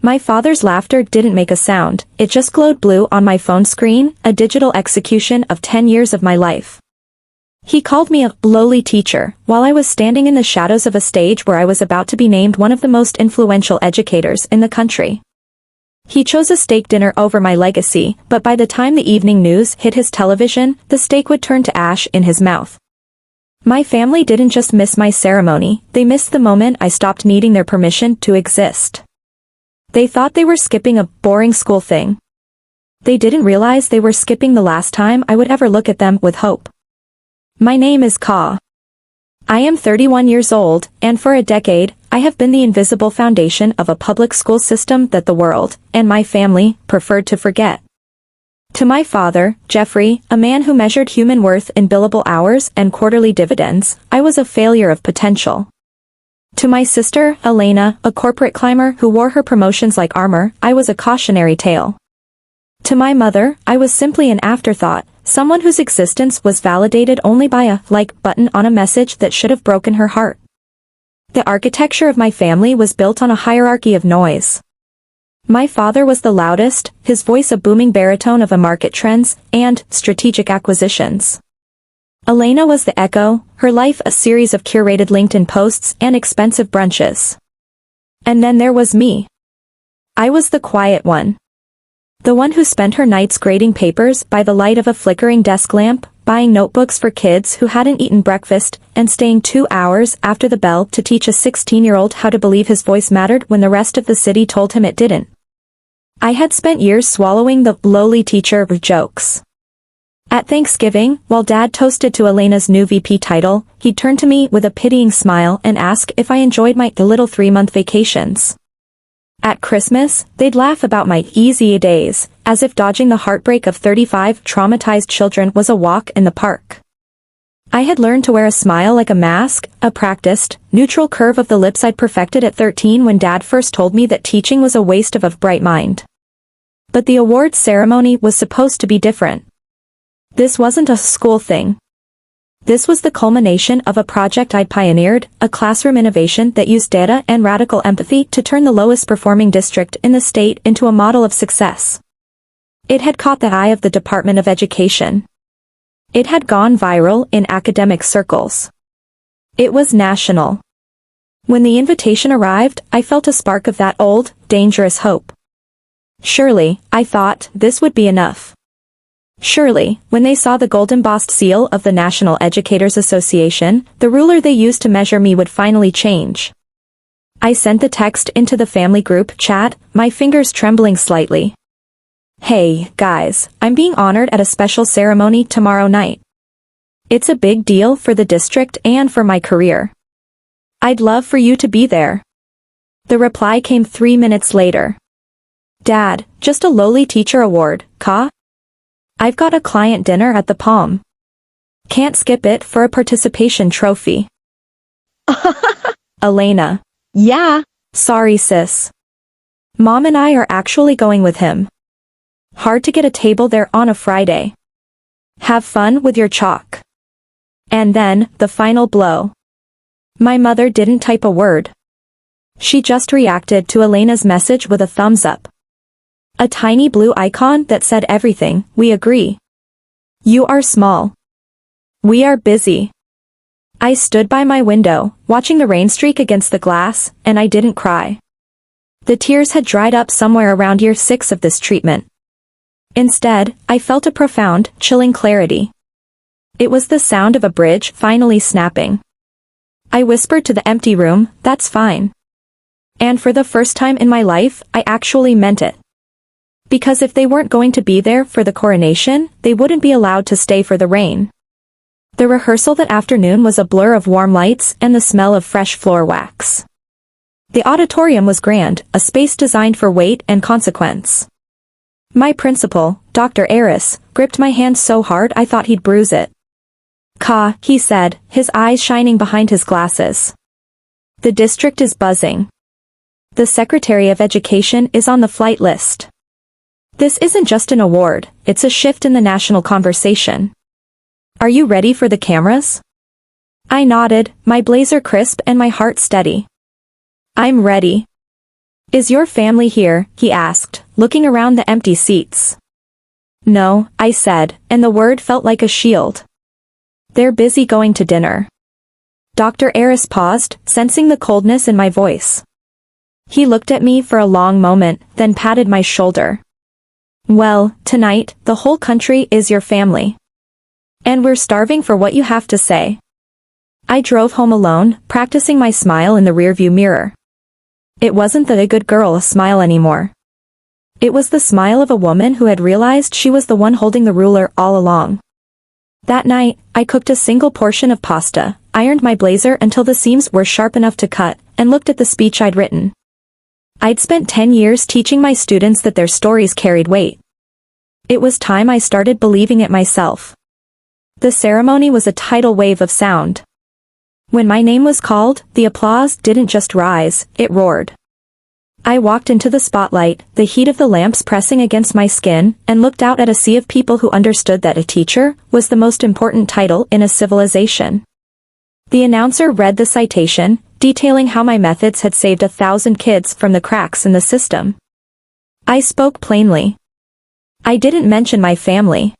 My father's laughter didn't make a sound, it just glowed blue on my phone screen, a digital execution of 10 years of my life. He called me a lowly teacher, while I was standing in the shadows of a stage where I was about to be named one of the most influential educators in the country. He chose a steak dinner over my legacy, but by the time the evening news hit his television, the steak would turn to ash in his mouth. My family didn't just miss my ceremony, they missed the moment I stopped needing their permission to exist. They thought they were skipping a boring school thing. They didn't realize they were skipping the last time I would ever look at them with hope. My name is Ka. I am 31 years old, and for a decade, I have been the invisible foundation of a public school system that the world, and my family, preferred to forget. To my father, Jeffrey, a man who measured human worth in billable hours and quarterly dividends, I was a failure of potential. To my sister, Elena, a corporate climber who wore her promotions like armor, I was a cautionary tale. To my mother, I was simply an afterthought, someone whose existence was validated only by a like button on a message that should have broken her heart. The architecture of my family was built on a hierarchy of noise. My father was the loudest, his voice a booming baritone of market trends and strategic acquisitions. Elena was the echo, her life a series of curated LinkedIn posts and expensive brunches. And then there was me. I was the quiet one. The one who spent her nights grading papers by the light of a flickering desk lamp, buying notebooks for kids who hadn't eaten breakfast, and staying 2 hours after the bell to teach a 16-year-old how to believe his voice mattered when the rest of the city told him it didn't. I had spent years swallowing the lowly teacher jokes. At Thanksgiving, while Dad toasted to Elena's new VP title, he'd turn to me with a pitying smile and ask if I enjoyed my little 3-month vacations. At Christmas, they'd laugh about my easy days, as if dodging the heartbreak of 35 traumatized children was a walk in the park. I had learned to wear a smile like a mask, a practiced, neutral curve of the lips I'd perfected at 13 when Dad first told me that teaching was a waste of a bright mind. But the awards ceremony was supposed to be different. This wasn't a school thing. This was the culmination of a project I'd pioneered, a classroom innovation that used data and radical empathy to turn the lowest performing district in the state into a model of success. It had caught the eye of the Department of Education. It had gone viral in academic circles. It was national. When the invitation arrived, I felt a spark of that old, dangerous hope. Surely, I thought, this would be enough. Surely, when they saw the gold-embossed seal of the National Educators Association, the ruler they used to measure me would finally change. I sent the text into the family group chat, my fingers trembling slightly. Hey, guys, I'm being honored at a special ceremony tomorrow night. It's a big deal for the district and for my career. I'd love for you to be there. The reply came 3 minutes later. Dad, just a lowly teacher award, Ka? I've got a client dinner at the Palm. Can't skip it for a participation trophy. Elena. Yeah. Sorry sis. Mom and I are actually going with him. Hard to get a table there on a Friday. Have fun with your chalk. And then, the final blow. My mother didn't type a word. She just reacted to Elena's message with a thumbs up. A tiny blue icon that said everything, we agree. You are small. We are busy. I stood by my window, watching the rain streak against the glass, and I didn't cry. The tears had dried up somewhere around year 6 of this treatment. Instead, I felt a profound, chilling clarity. It was the sound of a bridge finally snapping. I whispered to the empty room, that's fine. And for the first time in my life, I actually meant it. Because if they weren't going to be there for the coronation, they wouldn't be allowed to stay for the rain. The rehearsal that afternoon was a blur of warm lights and the smell of fresh floor wax. The auditorium was grand, a space designed for weight and consequence. My principal, Dr. Aris, gripped my hand so hard I thought he'd bruise it. Ka, he said, his eyes shining behind his glasses. The district is buzzing. The Secretary of Education is on the flight list. This isn't just an award, it's a shift in the national conversation. Are you ready for the cameras? I nodded, my blazer crisp and my heart steady. I'm ready. Is your family here? He asked, looking around the empty seats. No, I said, and the word felt like a shield. They're busy going to dinner. Dr. Aris paused, sensing the coldness in my voice. He looked at me for a long moment, then patted my shoulder. Well, tonight, the whole country is your family. And we're starving for what you have to say. I drove home alone, practicing my smile in the rearview mirror. It wasn't the good girl smile anymore. It was the smile of a woman who had realized she was the one holding the ruler all along. That night, I cooked a single portion of pasta, ironed my blazer until the seams were sharp enough to cut, and looked at the speech I'd written. I'd spent 10 years teaching my students that their stories carried weight. It was time I started believing it myself. The ceremony was a tidal wave of sound. When my name was called, the applause didn't just rise, it roared. I walked into the spotlight, the heat of the lamps pressing against my skin, and looked out at a sea of people who understood that a teacher was the most important title in a civilization. The announcer read the citation, detailing how my methods had saved 1,000 kids from the cracks in the system. I spoke plainly. I didn't mention my family.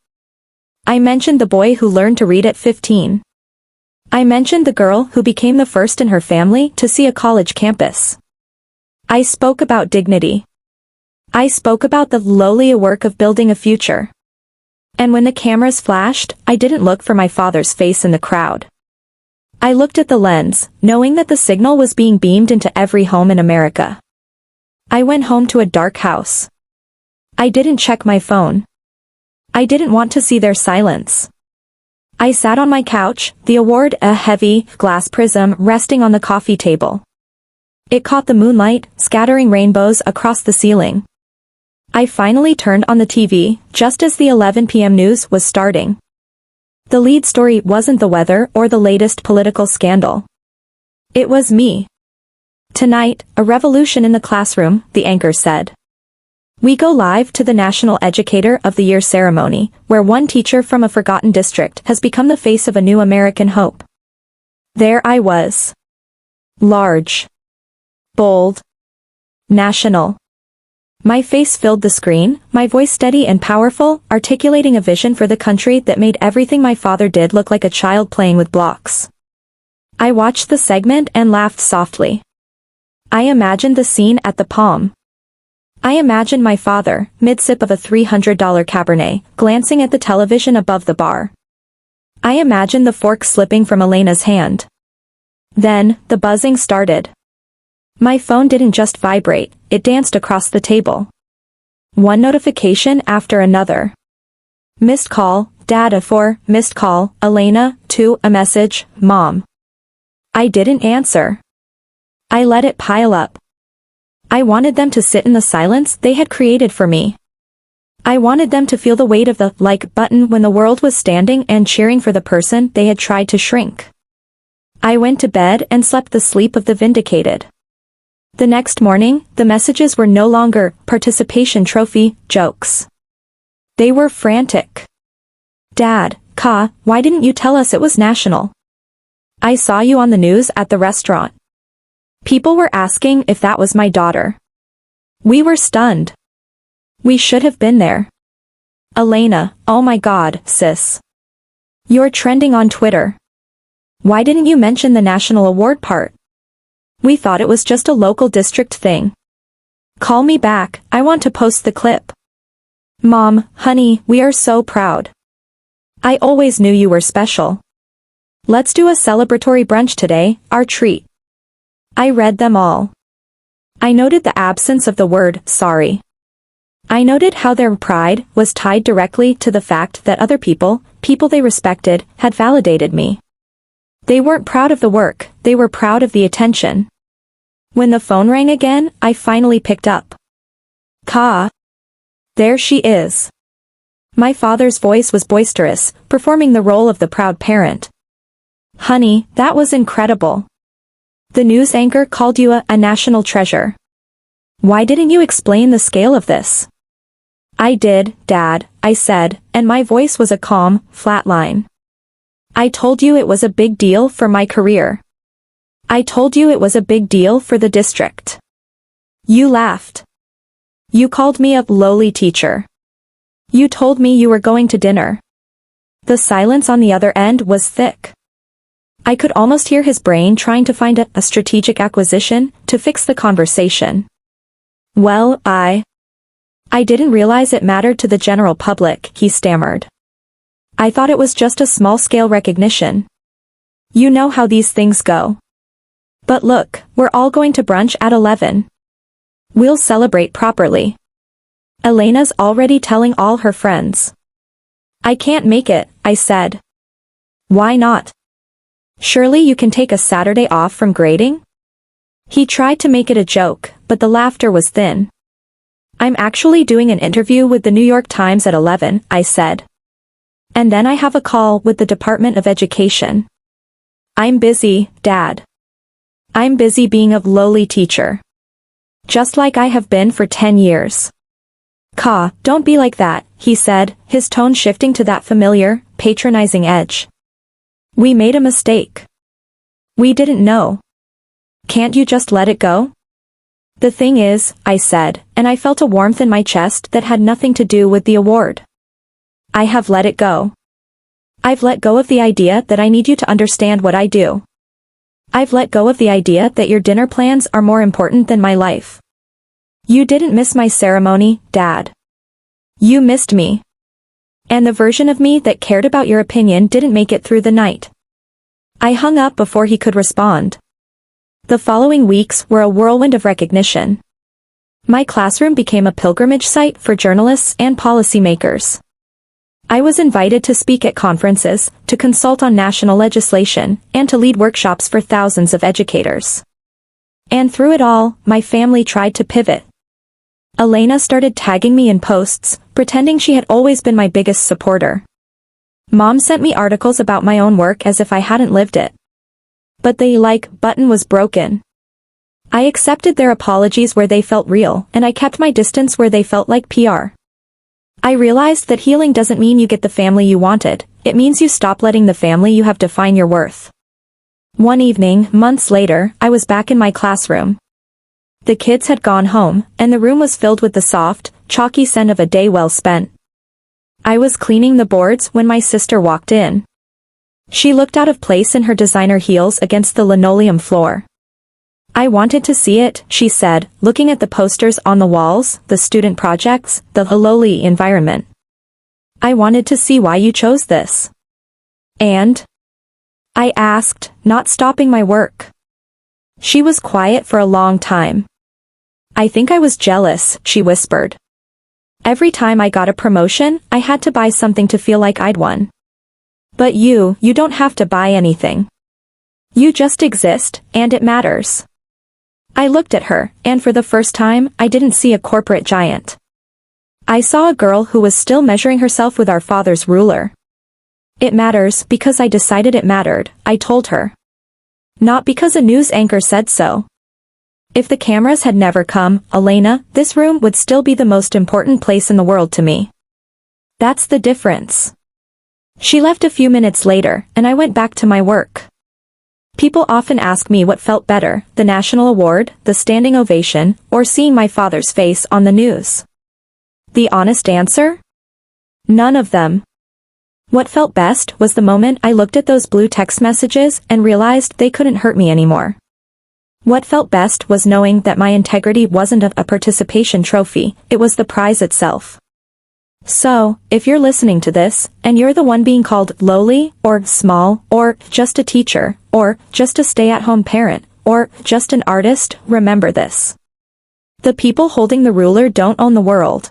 I mentioned the boy who learned to read at 15. I mentioned the girl who became the first in her family to see a college campus. I spoke about dignity. I spoke about the lowly work of building a future. And when the cameras flashed, I didn't look for my father's face in the crowd. I looked at the lens, knowing that the signal was being beamed into every home in America. I went home to a dark house. I didn't check my phone. I didn't want to see their silence. I sat on my couch, the award, a heavy, glass prism, resting on the coffee table. It caught the moonlight, scattering rainbows across the ceiling. I finally turned on the TV, just as the 11 p.m. news was starting. The lead story wasn't the weather or the latest political scandal. It was me. Tonight, a revolution in the classroom, the anchor said. We go live to the National Educator of the Year ceremony, where one teacher from a forgotten district has become the face of a new American hope. There I was. Large. Bold. National. My face filled the screen, my voice steady and powerful, articulating a vision for the country that made everything my father did look like a child playing with blocks. I watched the segment and laughed softly. I imagined the scene at the Palm. I imagined my father, mid-sip of a $300 Cabernet, glancing at the television above the bar. I imagined the fork slipping from Elena's hand. Then, the buzzing started. My phone didn't just vibrate, it danced across the table. One notification after another. Missed call, Dad. 4, missed call, Elena. 2, a message, Mom. I didn't answer. I let it pile up. I wanted them to sit in the silence they had created for me. I wanted them to feel the weight of the like button when the world was standing and cheering for the person they had tried to shrink. I went to bed and slept the sleep of the vindicated. The next morning, the messages were no longer participation trophy jokes. They were frantic. Dad, why didn't you tell us it was national? I saw you on the news at the restaurant. People were asking if that was my daughter. We were stunned. We should have been there. Elena, oh my God, sis. You're trending on Twitter. Why didn't you mention the national award part? We thought it was just a local district thing. Call me back, I want to post the clip. Mom, honey, we are so proud. I always knew you were special. Let's do a celebratory brunch today, our treat. I read them all. I noted the absence of the word sorry. I noted how their pride was tied directly to the fact that other people they respected, had validated me. They weren't proud of the work, they were proud of the attention. When the phone rang again, I finally picked up. There she is. My father's voice was boisterous, performing the role of the proud parent. Honey, that was incredible. The news anchor called you a national treasure. Why didn't you explain the scale of this? I did, Dad, I said, and my voice was a calm, flat line. I told you it was a big deal for my career. I told you it was a big deal for the district. You laughed. You called me a lowly teacher. You told me you were going to dinner. The silence on the other end was thick. I could almost hear his brain trying to find a strategic acquisition to fix the conversation. Well, I didn't realize it mattered to the general public, he stammered. I thought it was just a small-scale recognition. You know how these things go. But look, we're all going to brunch at 11. We'll celebrate properly. Elena's already telling all her friends. I can't make it, I said. Why not? Surely you can take a Saturday off from grading? He tried to make it a joke, but the laughter was thin. I'm actually doing an interview with the New York Times at 11, I said. And then I have a call with the Department of Education. I'm busy, Dad. I'm busy being a lowly teacher. Just like I have been for 10 years. Ka, don't be like that, he said, his tone shifting to that familiar, patronizing edge. We made a mistake. We didn't know. Can't you just let it go? The thing is, I said, and I felt a warmth in my chest that had nothing to do with the award. I have let it go. I've let go of the idea that I need you to understand what I do. I've let go of the idea that your dinner plans are more important than my life. You didn't miss my ceremony, Dad. You missed me. And the version of me that cared about your opinion didn't make it through the night. I hung up before he could respond. The following weeks were a whirlwind of recognition. My classroom became a pilgrimage site for journalists and policymakers. I was invited to speak at conferences, to consult on national legislation, and to lead workshops for thousands of educators. And through it all, my family tried to pivot. Elena started tagging me in posts, pretending she had always been my biggest supporter. Mom sent me articles about my own work as if I hadn't lived it. But the like button was broken. I accepted their apologies where they felt real, and I kept my distance where they felt like PR. I realized that healing doesn't mean you get the family you wanted, it means you stop letting the family you have define your worth. One evening, months later, I was back in my classroom. The kids had gone home, and the room was filled with the soft, chalky scent of a day well spent. I was cleaning the boards when my sister walked in. She looked out of place in her designer heels against the linoleum floor. I wanted to see it, she said, looking at the posters on the walls, the student projects, the lowly environment. I wanted to see why you chose this. And? I asked, not stopping my work. She was quiet for a long time. I think I was jealous, she whispered. Every time I got a promotion, I had to buy something to feel like I'd won. But you don't have to buy anything. You just exist, and it matters. I looked at her, and for the first time, I didn't see a corporate giant. I saw a girl who was still measuring herself with our father's ruler. It matters because I decided it mattered, I told her. Not because a news anchor said so. If the cameras had never come, Elena, this room would still be the most important place in the world to me. That's the difference. She left a few minutes later, and I went back to my work. People often ask me what felt better, the national award, the standing ovation, or seeing my father's face on the news. The honest answer? None of them. What felt best was the moment I looked at those blue text messages and realized they couldn't hurt me anymore. What felt best was knowing that my integrity wasn't a participation trophy, it was the prize itself. So, if you're listening to this, and you're the one being called lowly, or small, or just a teacher, or just a stay-at-home parent, or just an artist, remember this. The people holding the ruler don't own the world.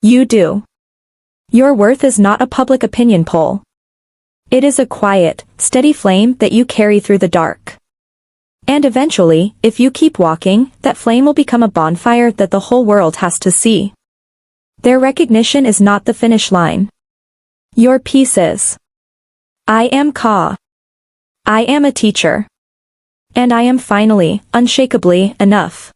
You do. Your worth is not a public opinion poll. It is a quiet, steady flame that you carry through the dark. And eventually, if you keep walking, that flame will become a bonfire that the whole world has to see. Their recognition is not the finish line. Your piece is. I am Ka. I am a teacher. And I am finally, unshakably, enough.